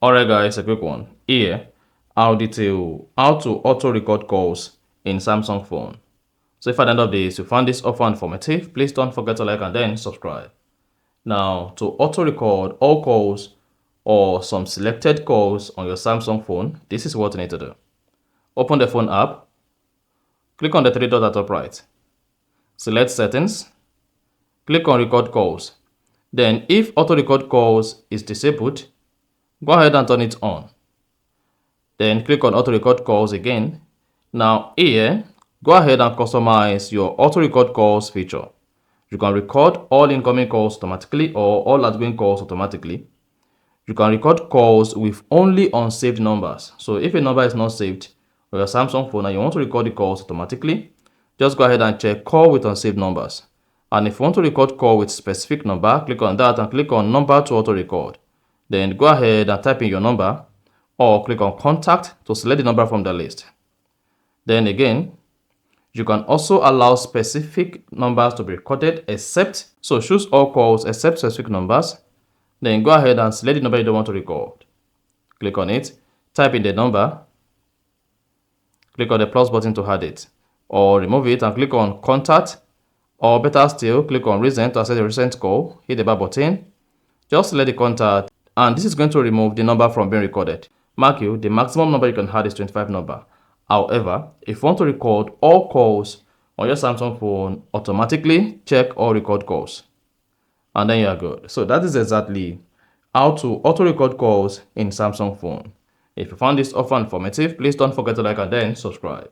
Alright guys, a quick one. Here, I'll detail how to auto-record calls in Samsung phone. So if at the end of this you found this offer informative, please don't forget to like and then subscribe. Now, to auto-record all calls or some selected calls on your Samsung phone, this is what you need to do. Open the phone app, click on the three dots at top right, select settings, click on record calls. Then if auto-record calls is disabled, go ahead and turn it on. Then click on auto record calls again. Now here, go ahead and customize your auto record calls feature. You can record all incoming calls automatically or all outgoing calls automatically. You can record calls with only unsaved numbers. So if a number is not saved on your Samsung phone and you want to record the calls automatically, just go ahead and check call with unsaved numbers. And if you want to record call with specific number, click on that and click on number to auto record. Then go ahead and type in your number or click on contact to select the number from the list. Then again, you can also allow specific numbers to be recorded except, so choose all calls except specific numbers. Then go ahead and select the number you don't want to record. Click on it, type in the number, click on the plus button to add it, or remove it and click on contact, or better still, click on recent to access the recent call, hit the bar button, just select the contact, and this is going to remove the number from being recorded. Mark you, the maximum number you can add is 25 number. However, if you want to record all calls on your Samsung phone, automatically check all record calls. And then you are good. So that is exactly how to auto-record calls in Samsung phone. If you found this offer informative, please don't forget to like and then subscribe.